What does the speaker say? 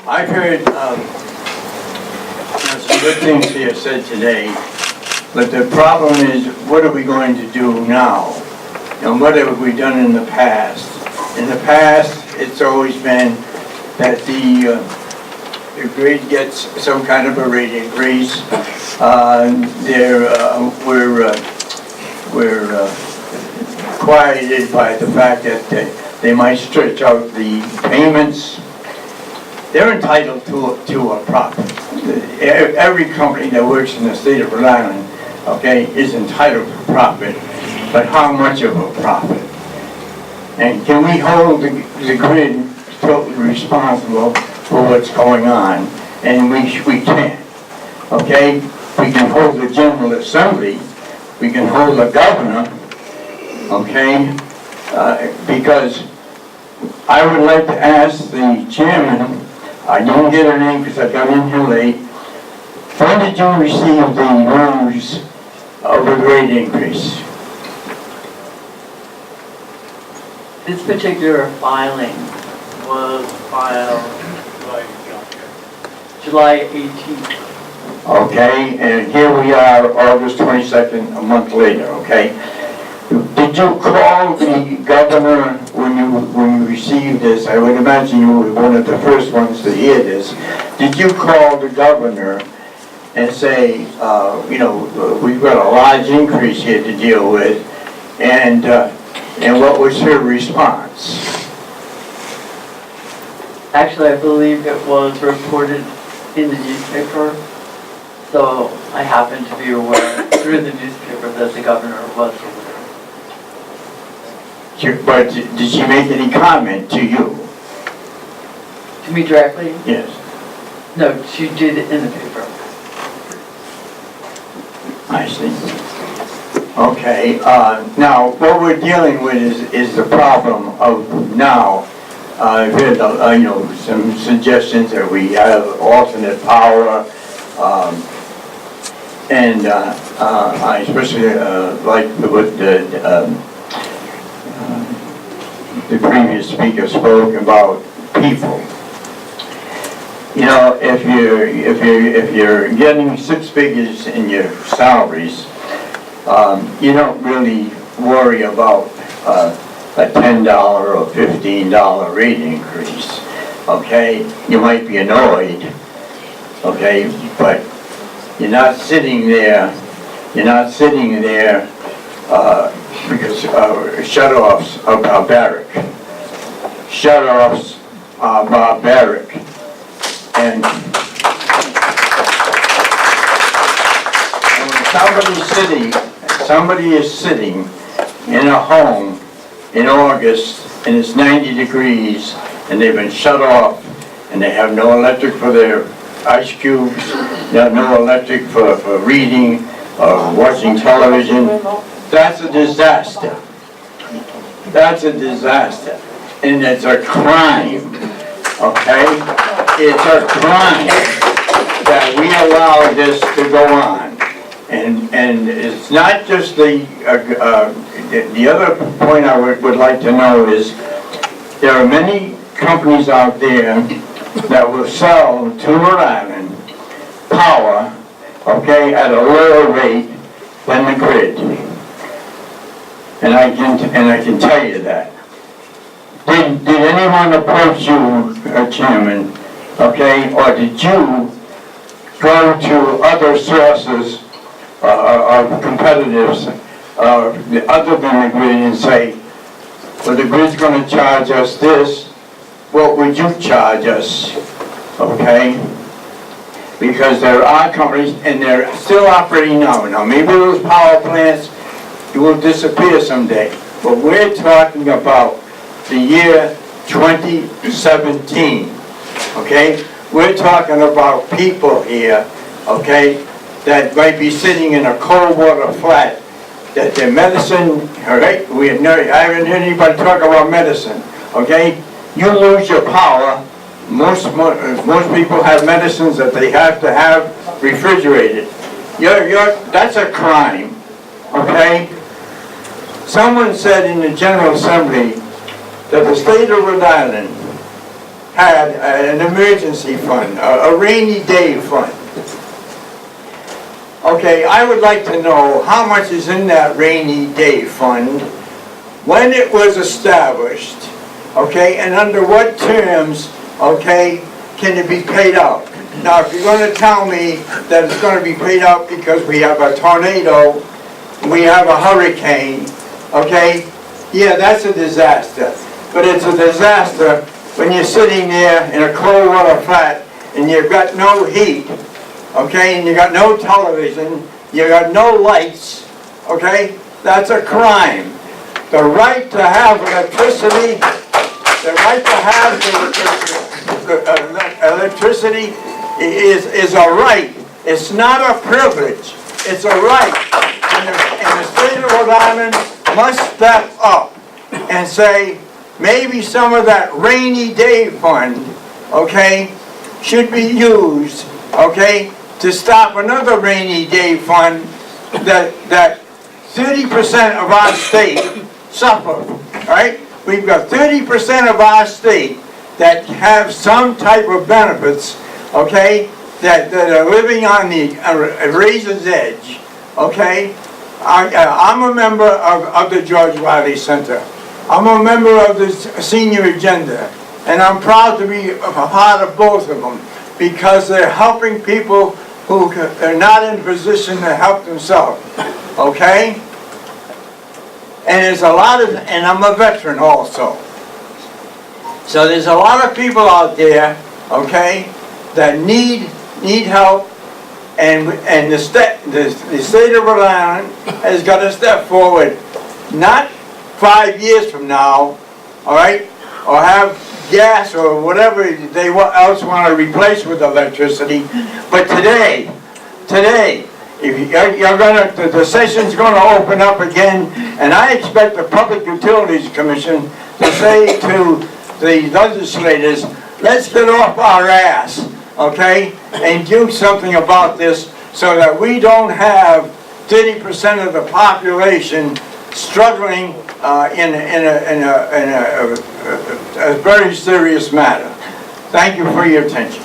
I've heard some good things here said today, but the problem is, what are we going to do now? And what have we done in the past? In the past, it's always been that the grid gets some kind of a rate increase. We're quieted by the fact that they might stretch out the payments. They're entitled to a profit. Every company that works in the state of Rhode Island, okay, is entitled to profit, but how much of a profit? And can we hold the grid totally responsible for what's going on? And we can, okay? We can hold the General Assembly, we can hold the governor, okay? Because I would like to ask the chairman, I didn't get her name because I got in here late, when did you receive the news of a rate increase? This particular filing was filed July 18th. Okay, and here we are, August 22nd, a month later, okay? Did you call the governor when you received this? I would imagine you were one of the first ones to hear this. Did you call the governor and say, you know, we've got a large increase here to deal with, and what was her response? Actually, I believe it was reported in the newspaper, so I happened to be aware through the newspaper that the governor was aware. But did she make any comment to you? To me directly? Yes. No, she did it in the paper. I see. Okay, now what we're dealing with is the problem of now. I've heard, you know, some suggestions that we have alternate power, and I especially like what the previous speaker spoke about people. You know, if you're getting 6 figures in your salaries, you don't really worry about a $10 or $15 rate increase. Okay, you might be annoyed. Okay, but you're not sitting there. You're not sitting there because shutoffs are barbaric. Shutoffs are barbaric. And when somebody is sitting in a home in August and it's 90 degrees and they've been shut off and they have no electric for their ice cubes, they have no electric for reading or watching television, that's a disaster. That's a disaster. And it's a crime, okay? It's a crime that we allow this to go on. And it's not just the other point I would like to know is there are many companies out there that will sell to Rhode Island power, okay, at a lower rate than the grid. And I can tell you that. Did anyone approach you, Chairman, okay, or did you go to other sources of competitors other than the grid and say, well, the grid's going to charge us this, what would you charge us, okay? Because there are companies, and they're still operating now. Now, maybe those power plants will disappear someday, but we're talking about the year 2017, okay? We're talking about people here, okay, that might be sitting in a cold water flat, that their medicine, all right, I haven't heard anybody talk about medicine, okay? You lose your power, most people have medicines that they have to have refrigerated. That's a crime, okay? Someone said in the General Assembly that the state of Rhode Island had an emergency fund, a rainy day fund. Okay, I would like to know how much is in that rainy day fund, when it was established, okay, and under what terms, okay, can it be paid out? Now, if you're going to tell me that it's going to be paid out because we have a tornado, we have a hurricane, okay, yeah, that's a disaster. But it's a disaster when you're sitting there in a cold water flat and you've got no heat, okay, and you got no television, you got no lights, okay, that's a crime. The right to have electricity, the right to have electricity is a right. It's not a privilege. It's a right. And the state of Rhode Island must step up and say, maybe some of that rainy day fund, okay, should be used, okay, to stop another rainy day fund that 30% of our state suffer, right? We've got 30% of our state that have some type of benefits, okay, that are living on the razor's edge, okay? I'm a member of the George Wiley Center. I'm a member of the Senior Agenda, and I'm proud to be a part of both of them because they're helping people who are not in a position to help themselves, okay? And there's a lot of, and I'm a veteran also. So there's a lot of people out there, okay, that need help, and the state of Rhode Island has got to step forward, not 5 years from now, all right, or have gas or whatever they else want to replace with electricity, but today, if you're gonna, the session's gonna open up again, and I expect the Public Utilities Commission to say to the legislators, let's get off our ass, okay, and do something about this so that we don't have 30% of the population struggling in a very serious matter. Thank you for your attention.